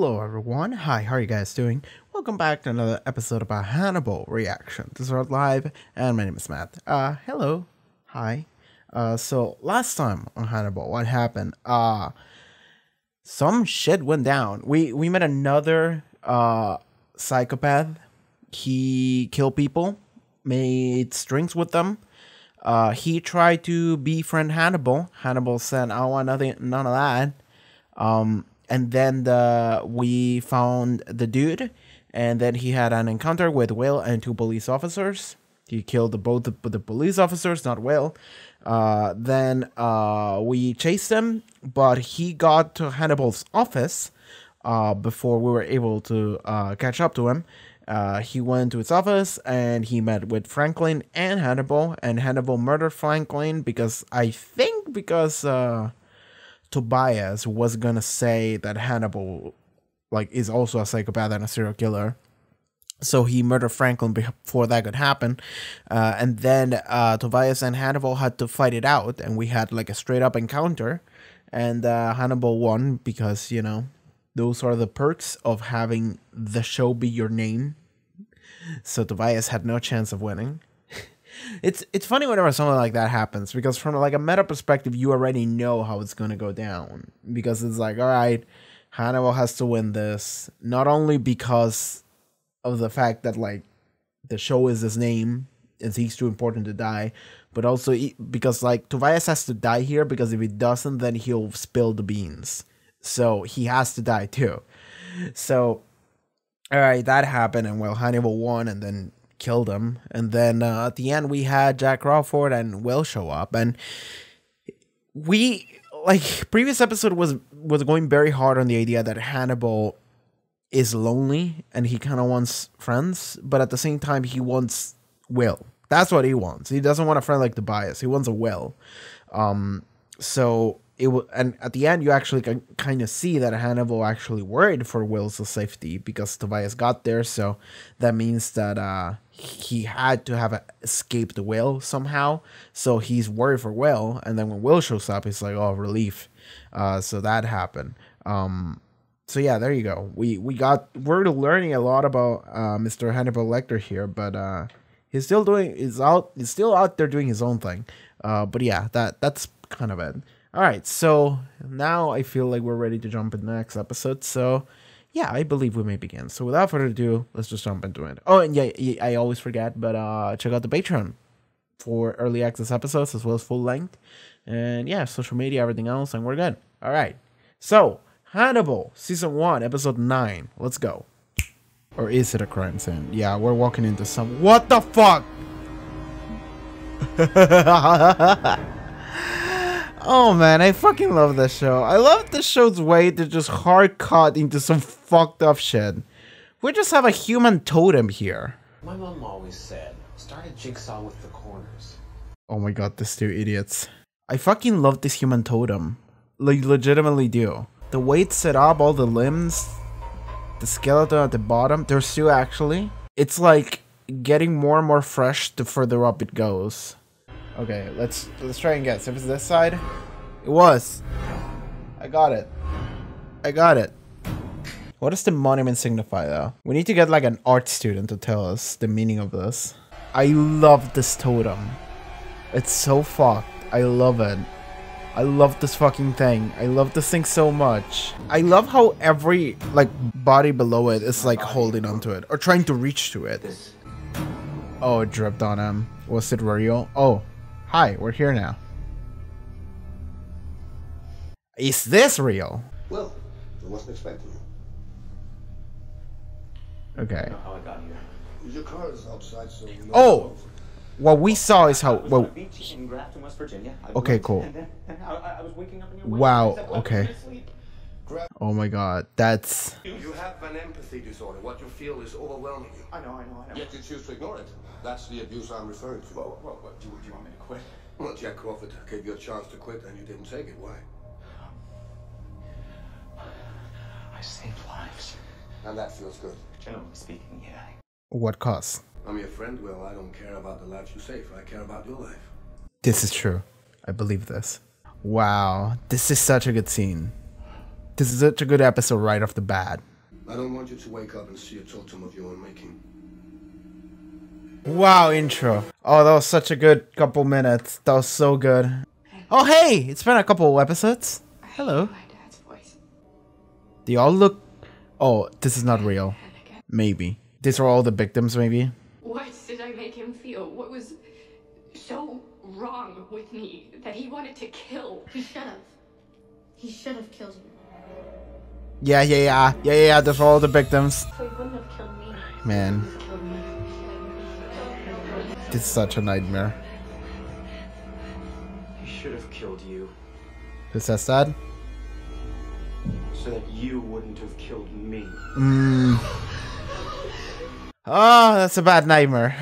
Hello everyone, hi, how are you guys doing? Welcome back to another episode of our Hannibal reaction. This is our live, and my name is Matt. Hello, hi. So last time on Hannibal, what happened? Some shit went down. We met another psychopath. He killed people, made strings with them. He tried to befriend Hannibal. Hannibal said, "I want none of that." And then we found the dude, and then he had an encounter with Will and two police officers. He killed both the police officers, not Will. Then we chased him, but he got to Hannibal's office before we were able to catch up to him. He went to his office and he met with Franklin and Hannibal murdered Franklin because Tobias was gonna say that Hannibal is also a psychopath and a serial killer. So he murdered Franklin before that could happen. And then Tobias and Hannibal had to fight it out, and we had a straight up encounter. And Hannibal won because, you know, those are the perks of having the show be your name. So Tobias had no chance of winning. It's funny whenever something like that happens, because from a meta perspective, you already know how it's gonna go down, because it's like, all right, Hannibal has to win this, not only because of the fact that the show is his name and he's too important to die, but also because Tobias has to die here, because if he doesn't, then he'll spill the beans, so he has to die too. So all right, that happened, and well, Hannibal won and then killed him. And then at the end, we had Jack Crawford and Will show up, and we previous episode was going very hard on the idea that Hannibal is lonely and he kind of wants friends, but at the same time he wants Will. That's what he wants. He doesn't want a friend like Tobias. He wants a Will. So it will, and at the end you actually can kind of see that Hannibal actually worried for Will's safety because Tobias got there. So that means that he had to have escaped Will somehow. So he's worried for Will, and then when Will shows up, he's like, oh, relief. So that happened. So yeah, there you go. We're learning a lot about Mr. Hannibal Lecter here, but he's still out there doing his own thing. But yeah, that's kind of it. All right, so now I feel like we're ready to jump in the next episode. So yeah, I believe we may begin. So without further ado, let's just jump into it. Oh, and yeah, I always forget, but check out the Patreon for early access episodes as well as full length. And yeah, social media, everything else, and we're good. All right, so Hannibal, Season 1, Episode 9. Let's go. Or is it a crime scene? Yeah, we're walking into some... What the fuck? Oh man, I fucking love this show. I love this show's way to just hard cut into some fucked up shit. We just have a human totem here. My mom always said, start a jigsaw with the corners. Oh my god, these two idiots. I fucking love this human totem. Legitimately do. The way it's set up, all the limbs, the skeleton at the bottom, there's two actually. It's getting more and more fresh the further up it goes. Okay, let's try and guess. If it's this side, it was. I got it. What does the monument signify though? We need to get an art student to tell us the meaning of this. I love this totem. It's so fucked. I love it. I love this fucking thing. I love this thing so much. I love how every body below it is holding onto it or trying to reach to it. Oh, it dripped on him. Was it real? Oh. Hi, we're here now. Is this real? Well, I wasn't expecting you. Okay. I don't know how I got here. Your car is outside, so you know. Oh! What we saw is how... Well, beach in Grafton, West Virginia. Okay, cool. And I was waking up in your wow, okay. Oh my god, that's... You have an empathy disorder. What you feel is overwhelming you. I know. Yet you choose to ignore it. That's the abuse I'm referring to. Whoa. Do you want me to quit? Well, Jack Crawford gave you a chance to quit and you didn't take it. Why? I saved lives. And that feels good. Generally speaking, yeah. What cost? I'm your friend, Will. I don't care about the lives you save. I care about your life. This is true. I believe this. Wow, this is such a good scene. This is such a good episode right off the bat. I don't want you to wake up and see a totem of your own making. Wow, intro. Oh, that was such a good couple minutes. That was so good. Oh, hey! It's been a couple episodes. Hello. My dad's voice. They all look... Oh, this is not real. Maybe. These are all the victims, maybe? What did I make him feel? What was so wrong with me that he wanted to kill? He should have. He should have killed you. Yeah, those are all the victims. So he wouldn't have killed me. Man, He killed me. this is such a nightmare. He should have killed you Who says that? so that you wouldn't have killed me. Oh, that's a bad nightmare.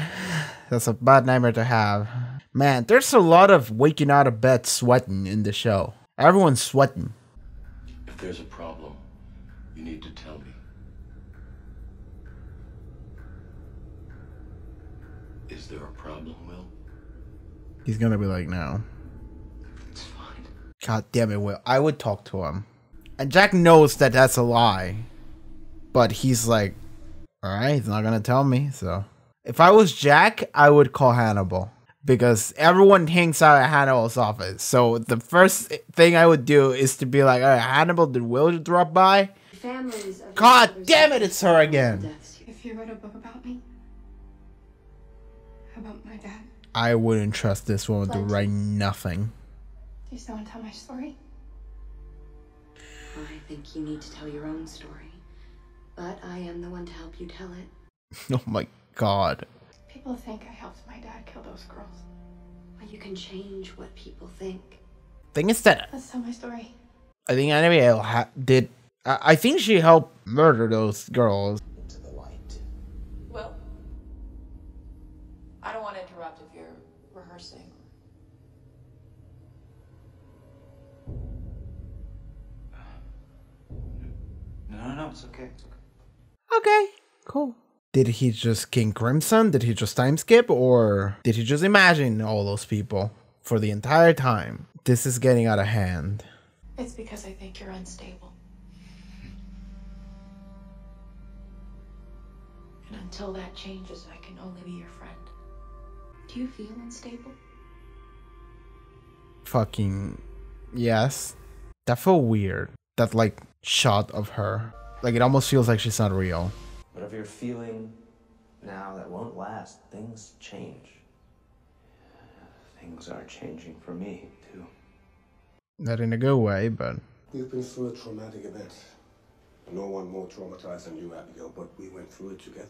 That's a bad nightmare to have. Man, there's a lot of waking out of bed sweating in the show. Everyone's sweating. If there's a problem, you need to tell me. Is there a problem, Will? He's gonna be like, no. It's fine. God damn it, Will. I would talk to him. And Jack knows that that's a lie. But he's like, alright, he's not gonna tell me, so. If I was Jack, I would call Hannibal. Because everyone hangs out at Hannibal's office. So the first thing I would do is to be like, alright, Hannibal, did Will drop by? Families of God damn it, it's her again. deaths. If you wrote a book about me, about my dad, I wouldn't trust this woman to write nothing. do you still want to tell my story? I think you need to tell your own story. But I am the one to help you tell it. Oh my god. People think I helped my dad kill those girls. But you can change what people think. Thing is that Let's tell my story. I think Abigail did. I think she helped murder those girls. Into the light. Well, I don't want to interrupt if you're rehearsing. No, it's okay. It's okay. Okay, cool. Did he just King Crimson? Did he just time skip? Or did he just imagine all those people for the entire time? This is getting out of hand. It's because I think you're unstable. And until that changes, I can only be your friend. Do you feel unstable? Fucking yes. That felt weird. That like shot of her. Like it almost feels like she's not real. Whatever you're feeling now, that won't last. Things change. Things are changing for me, too. Not in a good way, but We've been through a traumatic event. No one more traumatized than you, Abigail, but we went through it together.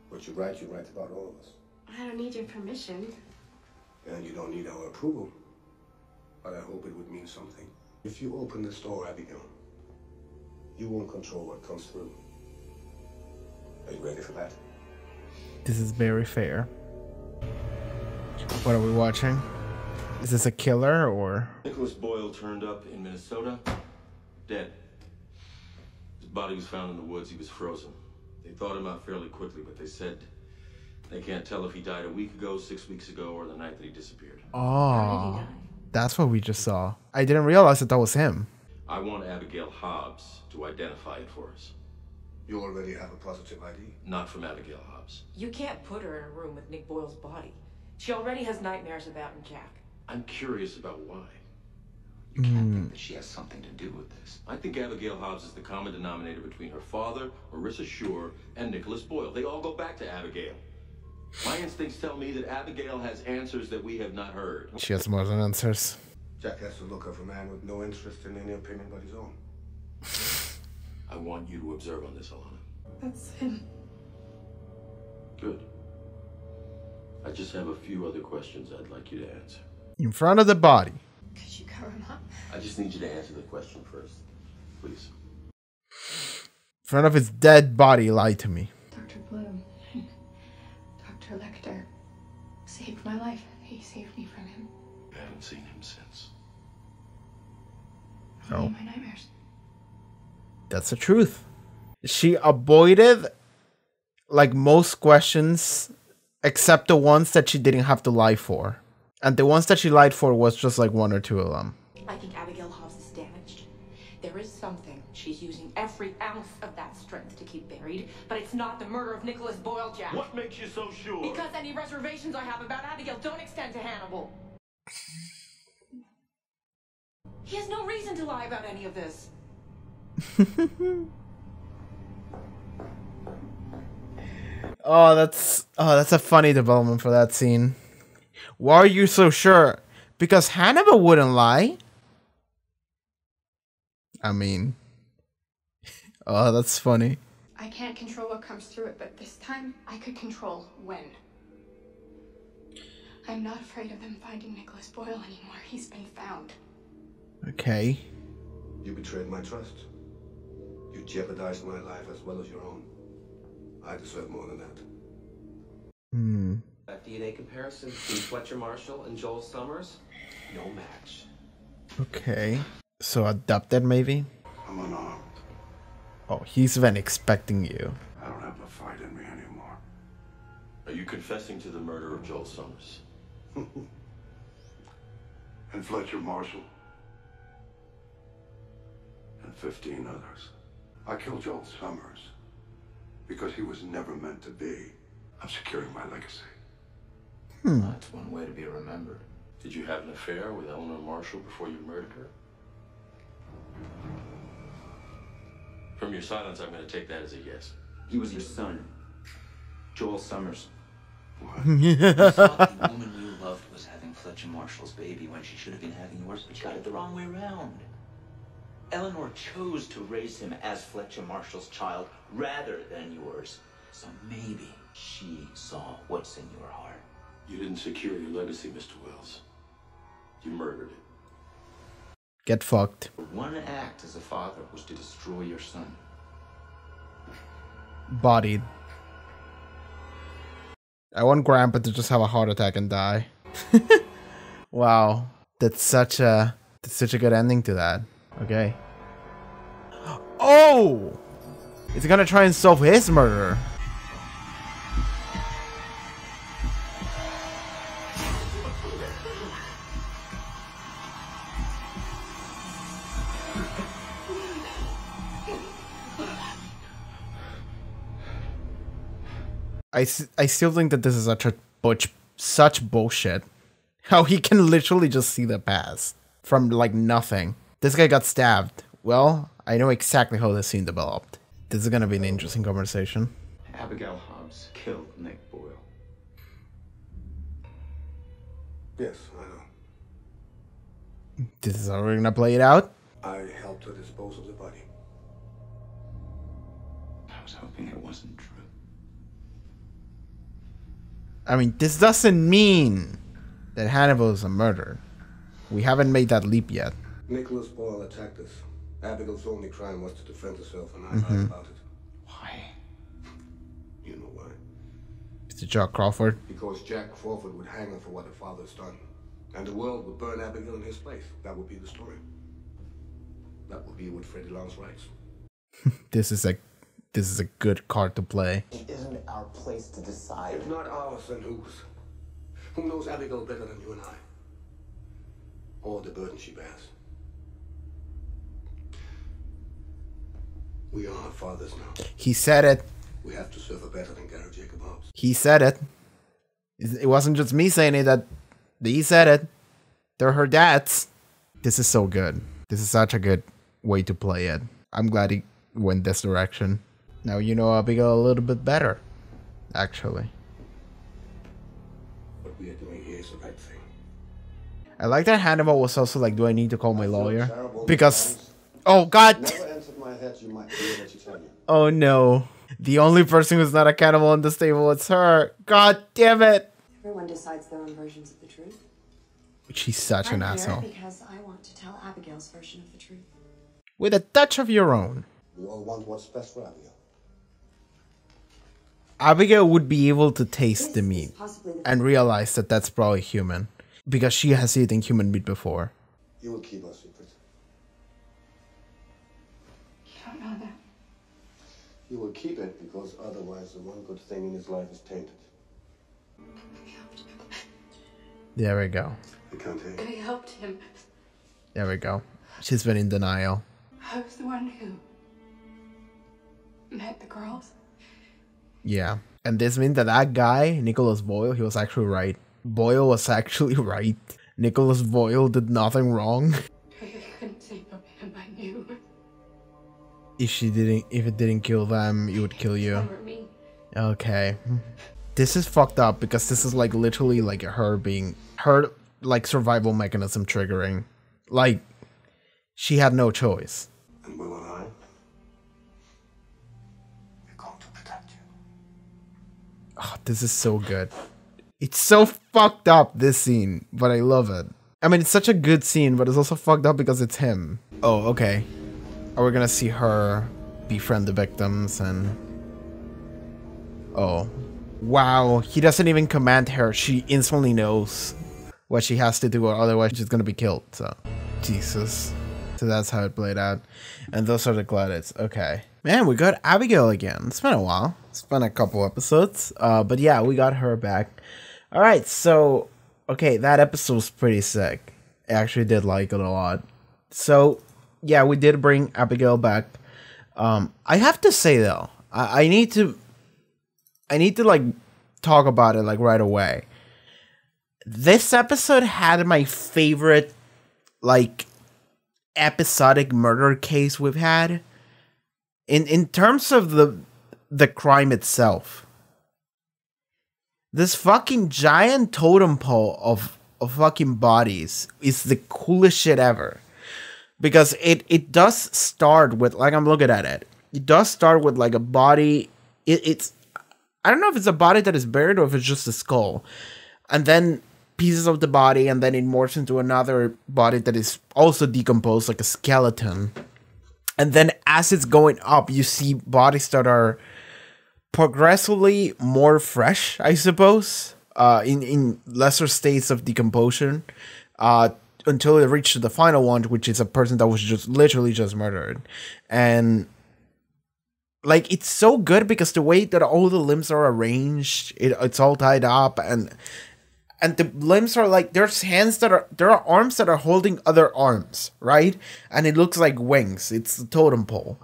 What you write about all of us. I don't need your permission. And you don't need our approval. But I hope it would mean something. If you open this door, Abigail, you won't control what comes through. Are you ready for that? this is very fair. What are we watching? Is this a killer or? Nicholas Boyle turned up in Minnesota, dead. His body was found in the woods. He was frozen. They thawed him out fairly quickly, but they said they can't tell if he died a week ago, 6 weeks ago, or the night that he disappeared. Oh, that's what we just saw. I didn't realize that was him. I want Abigail Hobbs to identify it for us. You already have a positive ID? Not from Abigail Hobbs. You can't put her in a room with Nick Boyle's body. She already has nightmares about him, Jack. I'm curious about why. You can't think that she has something to do with this. I think Abigail Hobbs is the common denominator between her father, Marissa Shore, and Nicholas Boyle. They all go back to Abigail. My instincts tell me that Abigail has answers that we have not heard. She has more than answers. Jack has the look of a man with no interest in any opinion but his own. I want you to observe on this, Alana. That's him. Good. I just have a few other questions I'd like you to answer. In front of the body. Could you cover him up? I just need you to answer the question first, please. In front of his dead body, lie to me. Dr. Bloom and Dr. Lecter saved my life. He saved me from him. I haven't seen him since. Only in my nightmares. That's the truth. She avoided like most questions except the ones that she didn't have to lie for. And the ones that she lied for was just like one or two of them. I think Abigail Hobbs is damaged. There is something She's using every ounce of that strength to keep buried, but it's not the murder of Nicholas Boyle, Jack. What makes you so sure? Because any reservations I have about Abigail don't extend to Hannibal. He has no reason to lie about any of this. That's a funny development for that scene. Why are you so sure? Because Hannibal wouldn't lie. I mean, oh, that's funny. I can't control what comes through it, but this time I could control when. I'm not afraid of them finding Nicholas Boyle anymore. He's been found. Okay. You betrayed my trust. You jeopardized my life as well as your own. I deserve more than that. That DNA comparison between Fletcher Marshall and Joel Summers? No match. Okay. So adopted, maybe? I'm unarmed. Oh, he's been expecting you. I don't have the fight in me anymore. Are you confessing to the murder of Joel Summers? And Fletcher Marshall. And 15 others. I killed Joel Summers because he was never meant to be. I'm securing my legacy. That's one way to be remembered. Did you have an affair with Eleanor Marshall before you murdered her? From your silence, I'm going to take that as a yes. He was your son, Joel Summers. What? You thought the woman you loved was having Fletcher Marshall's baby when she should have been having yours, but you got it the wrong way around. Eleanor chose to raise him as Fletcher Marshall's child rather than yours. So maybe she saw what's in your heart. You didn't secure your legacy, Mr. Wells. You murdered it. Get fucked. One act as a father was to destroy your son. Bodied. I want Grandpa to just have a heart attack and die. Wow. That's such a good ending to that. Okay. Oh! It's gonna try and solve his murder. I still think that this is such bullshit. How he can literally just see the past from like nothing. This guy got stabbed. Well, I know exactly how this scene developed. This is gonna be an interesting conversation. Abigail Hobbs killed Nick Boyle. Yes, I know. This is how we're gonna play it out. I helped her dispose of the body. I was hoping it wasn't true. I mean, this doesn't mean that Hannibal is a murderer. We haven't made that leap yet. Nicholas Boyle attacked us. Abigail's only crime was to defend herself, and I lied about it. Why? You know why? It's Jack Crawford. Because Jack Crawford would hang her for what her father's done. And the world would burn Abigail in his place. That would be the story. That would be what Freddie Long's rights. This is a good card to play. It isn't our place to decide. If not ours, then whose? Who knows Abigail better than you and I? Or the burden she bears? We are her fathers now. He said it. We have to serve her better than Gary Jacob Hobbs. He said it. It wasn't just me saying it, that he said it. They're her dads. This is so good. This is such a good way to play it. I'm glad he went this direction. Now you know Abigail a little bit better, actually. What we are doing here is the right thing. I like that Hannibal was also like, do I need to call my lawyer? Because, oh god! Never entered my head you might be able to tell you. Oh no. The only person who's not a cannibal on this table is her. God damn it! Everyone decides their own versions of the truth. She's such an I'm asshole. here because I want to tell Abigail's version of the truth. With a touch of your own. We all want what's best for Abigail. Abigail would be able to taste the This meat is possibly the and realize that that's probably human. Because she has eaten human meat before. You will keep our secret. You don't know that. You will keep it because otherwise the one good thing in his life is tainted. There we go. I can't hear you. I helped him. There we go. She's been in denial. I was the one who met the girls. Yeah. And this means that that guy, Nicholas Boyle, he was actually right. Boyle was actually right. Nicholas Boyle did nothing wrong. I couldn't save him, I knew. If it didn't kill them, it would kill you. Remember me. Okay. This is fucked up because this is like literally like her like survival mechanism triggering. Like, she had no choice. And Will and I, we're going to protect you. Oh, this is so good. It's so fucked up, this scene, but I love it. I mean, it's such a good scene, but it's also fucked up because it's him. Oh, okay. Are we gonna see her befriend the victims and... Oh. Wow, he doesn't even command her. She instantly knows what she has to do, or otherwise she's gonna be killed, so... Jesus. So that's how it played out. And those are the credits. Okay. Man, we got Abigail again. It's been a while. It's been a couple episodes. But yeah, we got her back. Alright, so... Okay, that episode was pretty sick. I actually did like it a lot. So, yeah, we did bring Abigail back. I have to say, though, I need to, like, talk about it, like, right away. This episode had my favorite, like, episodic murder case we've had. In terms of the crime itself. This fucking giant totem pole of fucking bodies is the coolest shit ever. Because it does start with, like, I'm looking at it. It does start with, like, a body. It's I don't know if it's a body that is buried or if it's just a skull. And then pieces of the body, and then it morphs into another body that is also decomposed, like a skeleton. And then as it's going up, you see bodies that are progressively more fresh, I suppose, in lesser states of decomposition, until it reached the final one, which is a person that was just literally just murdered. And like, it's so good because the way that all the limbs are arranged, it's all tied up, and the limbs are like, there's hands that are, there are arms that are holding other arms, right? And it looks like wings. It's the totem pole.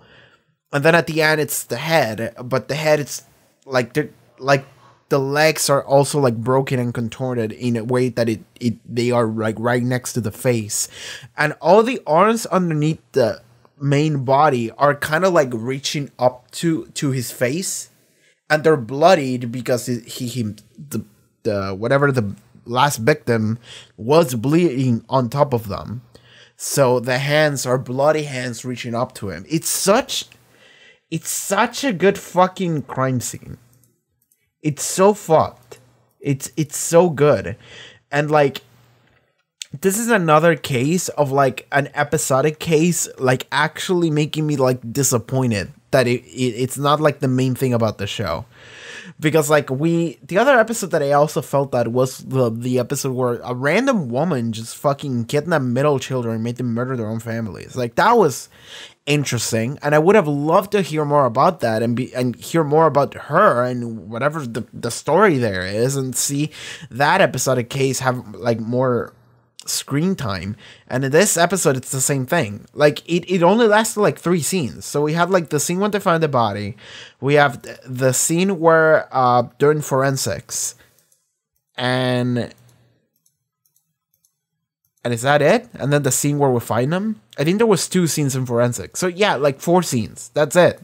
And then at the end, it's the head, but the head, it's like the legs are also like broken and contorted in a way that they are like right next to the face, and all the arms underneath the main body are kind of like reaching up to his face, and they're bloodied because the whatever the last victim was bleeding on top of them. So the hands are bloody hands reaching up to him. It's such a good fucking crime scene. It's so fucked. It's so good. And like, this is another case of like an episodic case, like actually making me like disappointed that it's not like the main thing about the show. Because like the other episode that I also felt that was the episode where a random woman just fucking kidnapped middle children and made them murder their own families. Like, that was interesting, and I would have loved to hear more about that and hear more about her and whatever the story there is, and see that episodic case have like more screen time. And in this episode, it's the same thing. Like, it only lasted like 3 scenes. So we have like the scene when they find the body, we have the scene where during forensics, and is that it? And then the scene where we find them? I think there was 2 scenes in forensics. So yeah, like 4 scenes. That's it.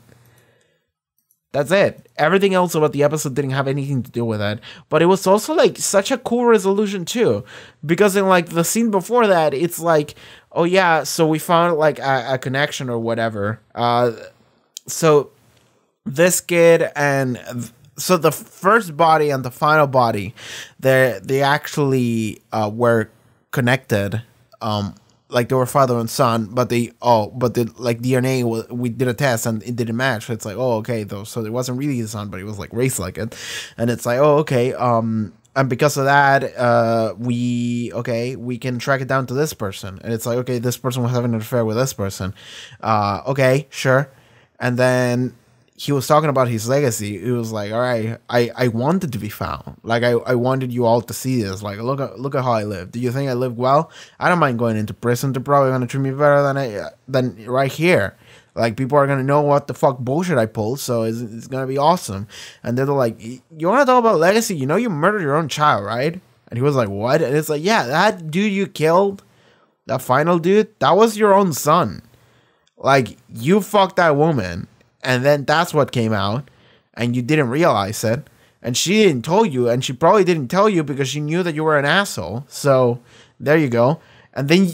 That's it. Everything else about the episode didn't have anything to do with it. But it was also like such a cool resolution too. Because in like the scene before that, it's like, oh yeah, so we found like a connection or whatever. So this kid and... So the first body and the final body, they actually were connected, like they were father and son, but like DNA we did a test and it didn't match. So it's like, oh, okay, though, so it wasn't really his son, but it was like raised like it. And it's like, oh, okay, and because of that, we can track it down to this person. And it's like, okay, this person was having an affair with this person. Okay, sure. And then he was talking about his legacy. It was like, all right, I wanted to be found. Like, I wanted you all to see this. Like, look at how I lived. Do you think I lived well? I don't mind going into prison. They're probably gonna treat me better than right here. Like, people are gonna know what the fuck bullshit I pulled, so it's gonna be awesome. And they're like, you wanna talk about legacy? You know you murdered your own child, right? And he was like, what? And it's like, yeah, that dude you killed, that final dude, that was your own son. Like, you fucked that woman, and then that's what came out, and you didn't realize it. And she didn't tell you, and she probably didn't tell you because she knew that you were an asshole. So, there you go. And then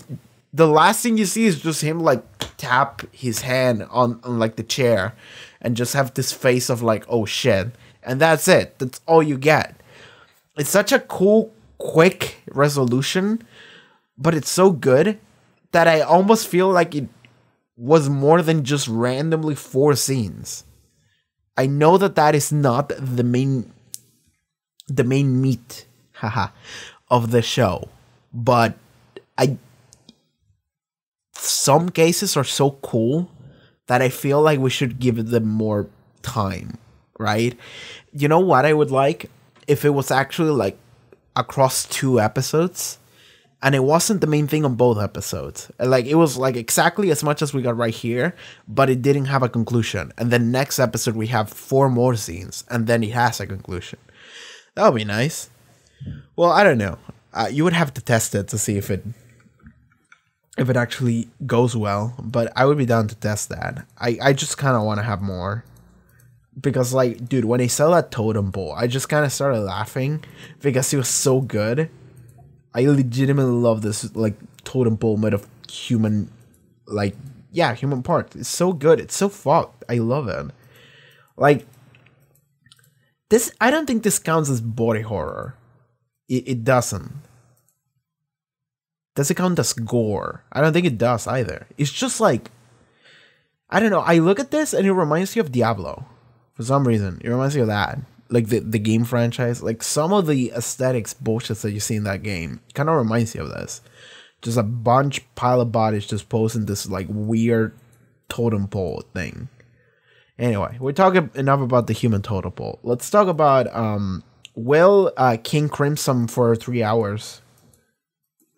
the last thing you see is just him, like, tap his hand on like, the chair. And just have this face of, like, oh, shit. And that's it. That's all you get. It's such a cool, quick resolution. But it's so good that I almost feel like it was more than just randomly 4 scenes. I know that that is not the main meat, of the show, but some cases are so cool that I feel like we should give them more time, right? You know what I would like? If it was actually like across 2 episodes, and it wasn't the main thing on both episodes. Like, it was like exactly as much as we got right here, but it didn't have a conclusion. And then next episode we have 4 more scenes, and then it has a conclusion. That would be nice. Well, I don't know. You would have to test it to see if it actually goes well, but I would be down to test that. I just kind of want to have more. Because, like, dude, when they sell that totem pole, I just kind of started laughing because it was so good. I legitimately love this, like, totem pole made of human, like, yeah, human parts. It's so good. It's so fucked. I love it. Like, this, I don't think this counts as body horror. It doesn't. Does it count as gore? I don't think it does either. It's just like, I don't know. I look at this and it reminds me of Diablo. For some reason, it reminds me of that. Like the game franchise, like some of the aesthetics bullshit that you see in that game kind of reminds you of this. Just a pile of bodies just posing this like weird totem pole thing. Anyway, we're talking enough about the human totem pole. Let's talk about Will King Crimson for 3 hours.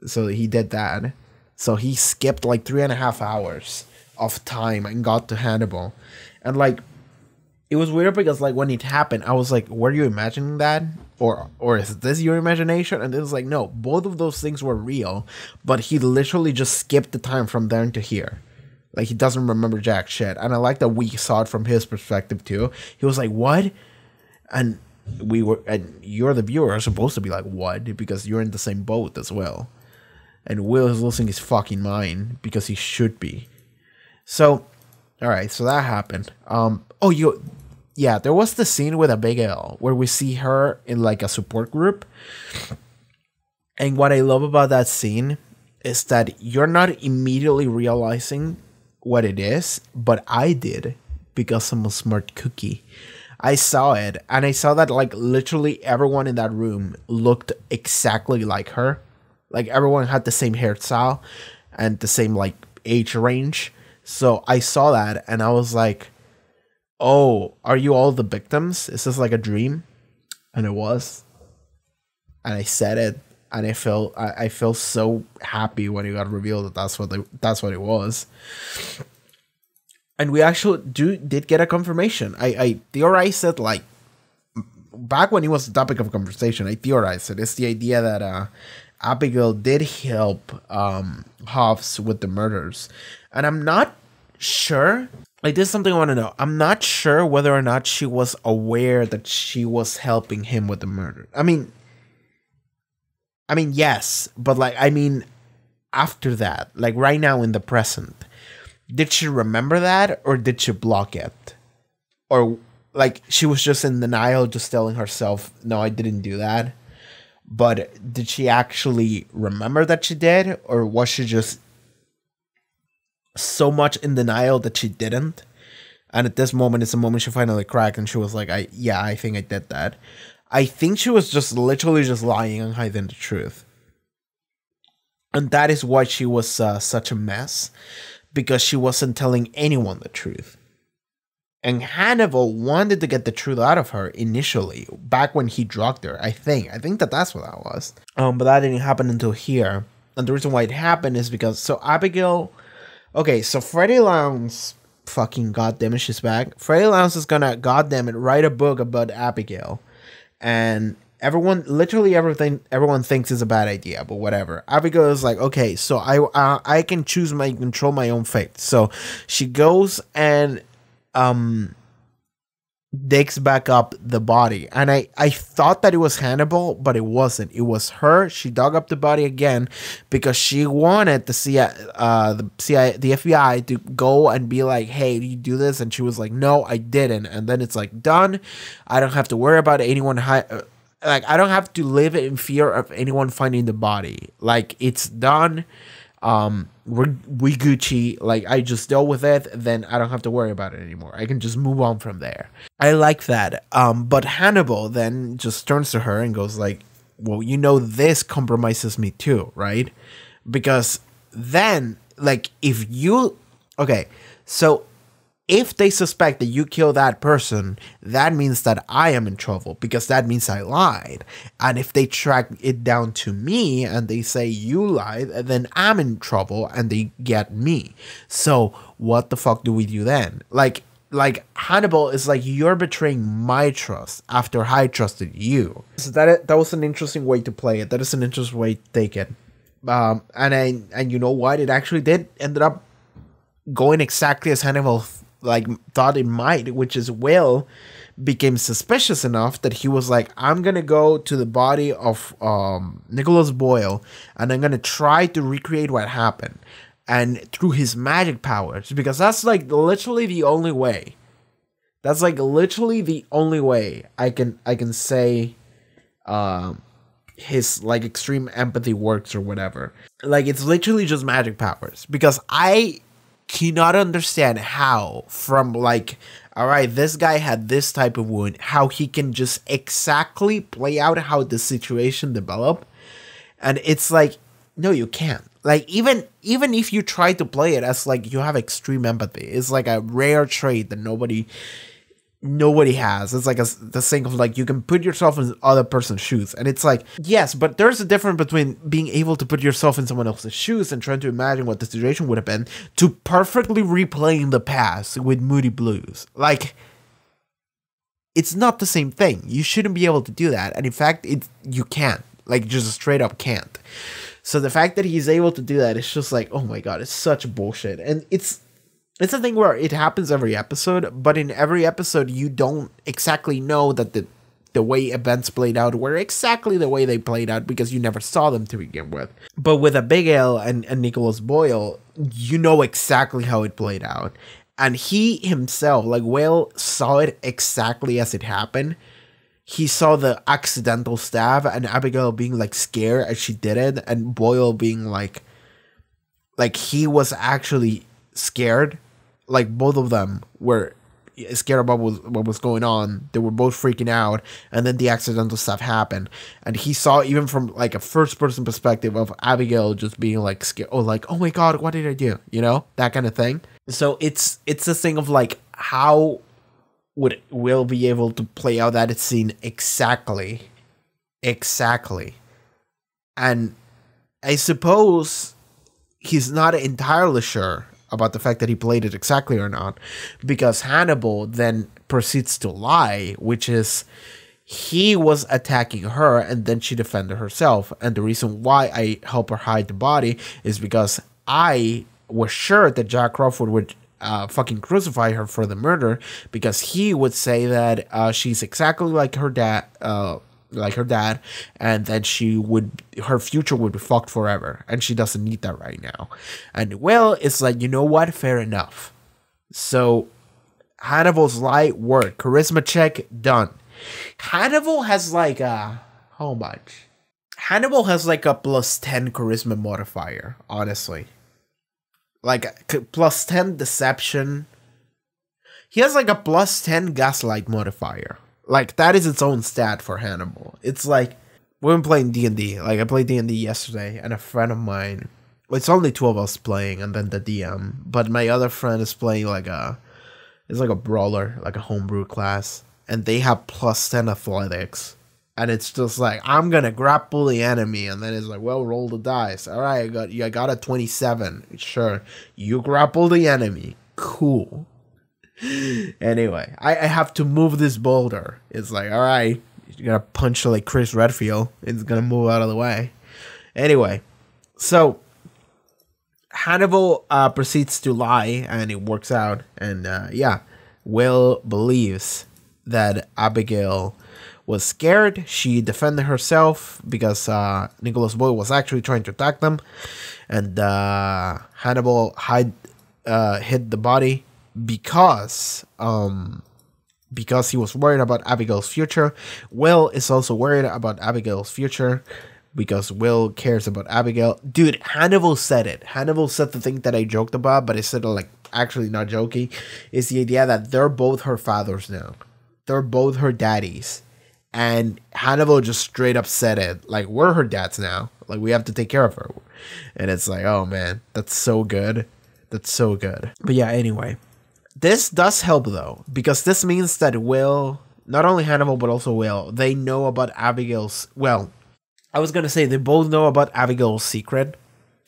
So he did that. So he skipped like 3.5 hours of time and got to Hannibal. And like, it was weird because, like, when it happened, I was like, were you imagining that? Or is this your imagination? And it was like, no, both of those things were real. But he literally just skipped the time from there to here. Like, he doesn't remember jack shit. And I like that we saw it from his perspective, too. He was like, what? And you're the viewer, are supposed to be like, what? Because you're in the same boat as well. And Will is losing his fucking mind because he should be. So, alright, so that happened. Yeah, there was the scene with Abigail where we see her in like a support group. And what I love about that scene is that you're not immediately realizing what it is, but I did because I'm a smart cookie. I saw it, and I saw that like literally everyone in that room looked exactly like her. Like everyone had the same hairstyle and the same like age range. So I saw that and I was like, oh, are you all the victims? Is this like a dream? And it was. And I said it, and I felt so happy when it got revealed that that's what it was. And we actually did get a confirmation. I theorized it like back when it was the topic of conversation. I theorized it. It's the idea that Abigail did help Hobbs with the murders, and I'm not sure. Like, this is something I want to know. I'm not sure whether or not she was aware that she was helping him with the murder. I mean, yes, but like, after that, like right now in the present, did she remember that, or did she block it? Or like, she was just in denial, just telling herself, no, I didn't do that. But did she actually remember that she did, or was she just so much in denial that she didn't? And at this moment, it's the moment she finally cracked, and she was like, I think I did that. I think she was just literally just lying and hiding the truth. And that is why she was such a mess, because she wasn't telling anyone the truth. And Hannibal wanted to get the truth out of her initially, back when he drugged her, I think that's what that was. But that didn't happen until here. And the reason why it happened is because, so Abigail, okay, so Freddie Lounds fucking goddamn it, she's back. Freya Lounge is gonna goddamn it write a book about Abigail, and everyone thinks is a bad idea, but whatever. Abigail is like, okay, so I can control my own fate. So she goes and digs back up the body, and I thought that it was Hannibal, but it wasn't. It was her. She dug up the body again because she wanted the the FBI to go and be like, hey, did you do this? And she was like, no, I didn't. And then it's like, done. I don't have to worry about anyone like, I don't have to live in fear of anyone finding the body. Like, it's done. We Gucci. Like, I just dealt with it, then I don't have to worry about it anymore. I can just move on from there. I like that. But Hannibal then just turns to her and goes like, well, you know, this compromises me too, right? Because then, like, so if they suspect that you killed that person, that means that I am in trouble, because that means I lied. And if they track it down to me and they say you lied, then I'm in trouble and they get me. So what the fuck do we do then? Like Hannibal is like, you're betraying my trust after I trusted you. So that was an interesting way to play it. That is an interesting way to take it. And you know what? It actually ended up going exactly as Hannibal thought it might, which is Will became suspicious enough that he was like, I'm gonna go to the body of Nicholas Boyle and I'm gonna try to recreate what happened, and through his magic powers, because that's like literally the only way. That's like literally the only way I can say his like extreme empathy works or whatever. Like, it's literally just magic powers, because I cannot understand how, from like, all right, this guy had this type of wound, how he can just exactly play out how the situation developed. And it's like, no, you can't. Like, even if you try to play it as like you have extreme empathy, it's like a rare trait that nobody has. It's like the thing of like, you can put yourself in other person's shoes, and it's like, yes, but there's a difference between being able to put yourself in someone else's shoes and trying to imagine what the situation would have been, to perfectly replaying the past with Moody Blues. Like, it's not the same thing. You shouldn't be able to do that, and in fact, you can't. Like, just straight up can't. So the fact that he's able to do that is just like, oh my god, it's such bullshit. And it's a thing where it happens every episode, but in every episode you don't exactly know that the way events played out were exactly the way they played out, because you never saw them to begin with. But with Abigail and Nicholas Boyle, you know exactly how it played out. And he himself, like, Will saw it exactly as it happened. He saw the accidental stab, and Abigail being like scared as she did it, and Boyle being like he was actually scared. Like, both of them were scared about what was going on. They were both freaking out, and then the accidental stuff happened. And he saw, even from like a first person perspective, of Abigail just being like scared, oh my god, what did I do? You know, that kind of thing. So it's a thing of like, how would Will be able to play out that scene exactly. And I suppose he's not entirely sure about the fact that he played it exactly or not, because Hannibal then proceeds to lie, which is, he was attacking her and then she defended herself. And the reason why I help her hide the body is because I was sure that Jack Crawford would fucking crucify her for the murder, because he would say that she's exactly like her dad, and then her future would be fucked forever, and she doesn't need that right now. And Will is like, you know what, fair enough. So Hannibal's lie worked. Charisma check, done. Hannibal has like how much? Hannibal has like a +10 charisma modifier, honestly. Like +10 deception. He has like a +10 gaslight modifier. Like, that is its own stat for Hannibal. It's like, we've been playing D&D. Like, I played D&D yesterday, and a friend of mine, well, it's only 2 of us playing, and then the DM, but my other friend is playing it's like a brawler, like a homebrew class, and they have +10 athletics. And it's just like, I'm gonna grapple the enemy, and then it's like, well, roll the dice. All right, I got a 27. Sure, you grapple the enemy. Cool. Anyway, I have to move this boulder. It's like, all right, you gotta punch like Chris Redfield. It's gonna move out of the way. Anyway, so Hannibal proceeds to lie, and it works out. And yeah, Will believes that Abigail was scared. She defended herself because Nicholas Boyle was actually trying to attack them, and Hannibal hid the body because he was worried about Abigail's future. Will is also worried about Abigail's future because Will cares about Abigail. Dude, Hannibal said it. Hannibal said the thing that I joked about, but I said it like actually not joking. Is the idea that they're both her fathers now. They're both her daddies. And Hannibal just straight up said it. Like, we're her dads now. Like, we have to take care of her. And it's like, oh man, that's so good. That's so good. But yeah, anyway. This does help though, because this means that Will, not only Hannibal, but also Will, they know about Abigail's, well, I was going to say they both know about Abigail's secret.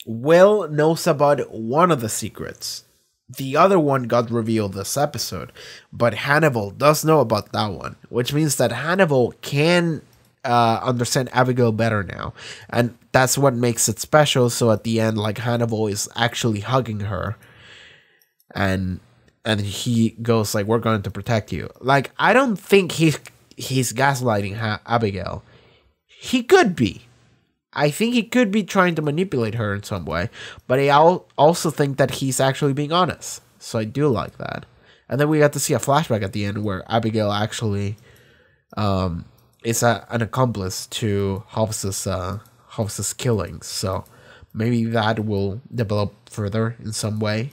Will knows about one of the secrets. The other one got revealed this episode, but Hannibal does know about that one, which means that Hannibal can understand Abigail better now. And that's what makes it special. So at the end, like, Hannibal is actually hugging her. And he goes like, we're going to protect you. Like, I don't think he's gaslighting Abigail. He could be. I think he could be trying to manipulate her in some way. But I also think that he's actually being honest. So I do like that. And then we got to see a flashback at the end where Abigail actually is an accomplice to Hobbs's killings. So maybe that will develop further in some way.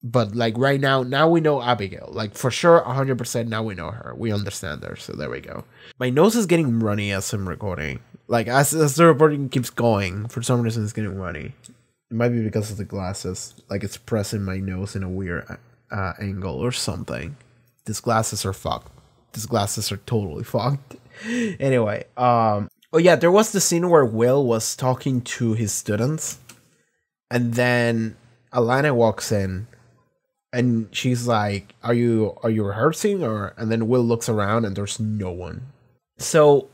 But like right now we know Abigail. Like for sure, 100% now we know her. We understand her. So there we go. My nose is getting runny as I'm recording. Like as the recording keeps going, for some reason it's getting runny. It might be because of the glasses. Like it's pressing my nose in a weird angle or something. These glasses are fucked. These glasses are totally fucked. Anyway, oh yeah, there was the scene where Will was talking to his students, and then Alana walks in. And she's like, are you rehearsing? And then Will looks around and there's no one. So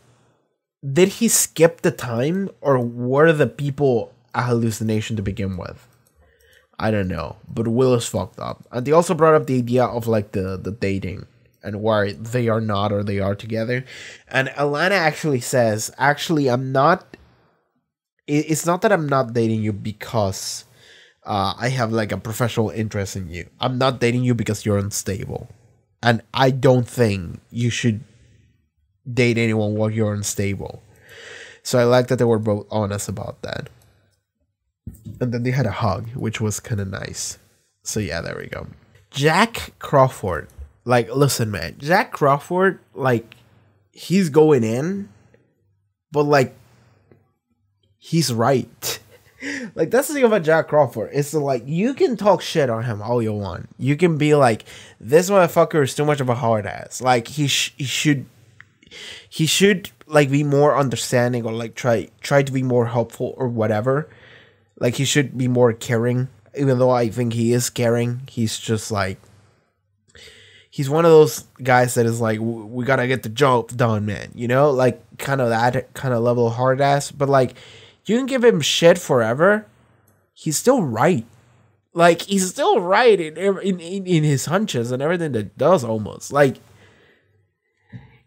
did he skip the time, or were the people a hallucination to begin with? I don't know. But Will is fucked up. And they also brought up the idea of like the dating and why they are not or they are together. And Alana actually says, actually, it's not that I'm not dating you because I have like a professional interest in you. I'm not dating you because you're unstable. And I don't think you should date anyone while you're unstable. So I like that they were both honest about that. And then they had a hug, which was kind of nice. So yeah, there we go. Jack Crawford. Like, listen, man. Jack Crawford, like, he's going in. But like, he's right. Like, that's the thing about Jack Crawford. It's like, you can talk shit on him all you want. You can be like, this motherfucker is too much of a hard ass. Like, he should like be more understanding, or like try to be more helpful or whatever. Like, he should be more caring. Even though I think he is caring, he's just like, he's one of those guys that is like, we gotta get the job done, man. You know, like kind of that kind of level of hard ass. But like, you can give him shit forever. He's still right. Like, he's still right in his hunches and everything that does almost. Like,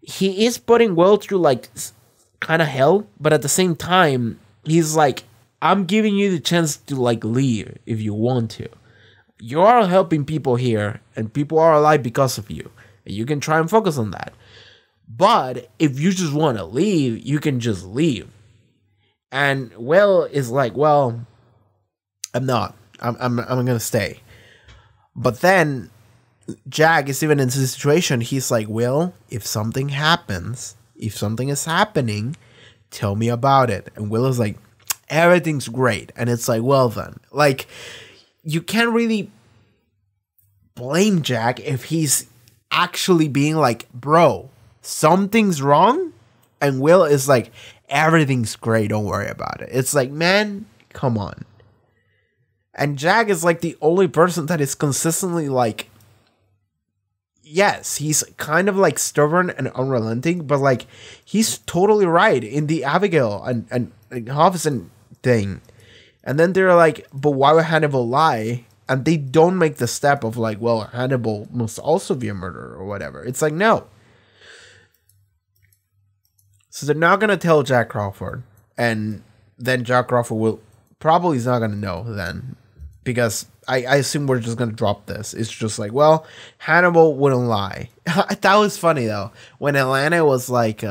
he is putting Will through, like, kind of hell. But at the same time, he's like, I'm giving you the chance to, like, leave if you want to. You are helping people here, and people are alive because of you. And you can try and focus on that. But if you just want to leave, you can just leave. And Will is like, well, I'm not. I'm gonna stay. But then Jack is even in this situation. He's like, Will, if something happens, if something is happening, tell me about it. And Will is like, everything's great. And it's like, well then, like, you can't really blame Jack if he's actually being like, bro, something's wrong. And Will is like, everything's great, don't worry about it. It's like, man, come on. And Jack is like the only person that is consistently like yes, he's kind of like stubborn and unrelenting, but like he's totally right in the Abigail and Hobson thing. And then they're like, but why would Hannibal lie? And they don't make the step of like, well, Hannibal must also be a murderer or whatever. It's like, no. So they're not going to tell Jack Crawford. And then Jack Crawford will probably is not going to know then. Because I assume we're just going to drop this. It's just like, well, Hannibal wouldn't lie. That was funny though. When Atlanta was like,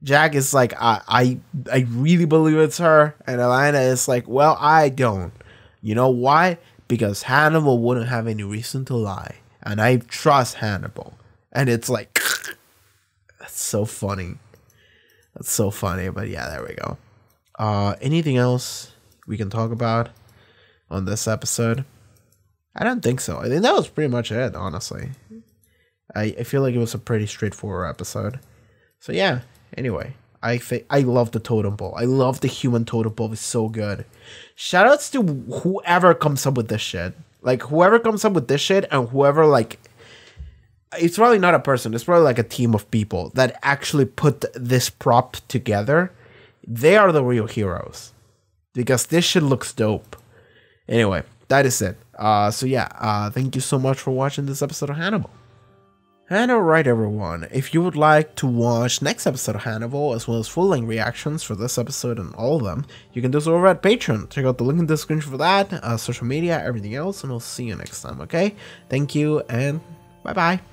Jack is like, I really believe it's her. And Atlanta is like, well, I don't. You know why? Because Hannibal wouldn't have any reason to lie. And I trust Hannibal. And it's like, that's so funny. That's so funny. But yeah, there we go. Anything else we can talk about on this episode? I don't think so. I think that was pretty much it, honestly. I feel like it was a pretty straightforward episode. So yeah, anyway, I love the totem pole. I love the human totem pole. It's so good. Shoutouts to whoever comes up with this shit. Like, whoever comes up with this shit and whoever, like, it's probably not a person. It's probably like a team of people that actually put this prop together. They are the real heroes. Because this shit looks dope. Anyway, that is it. So yeah, thank you so much for watching this episode of Hannibal. And alright everyone, if you would like to watch next episode of Hannibal as well as full-length reactions for this episode and all of them, you can do so over at Patreon. Check out the link in the description for that, social media, everything else, and I'll see you next time, okay? Thank you, and bye-bye.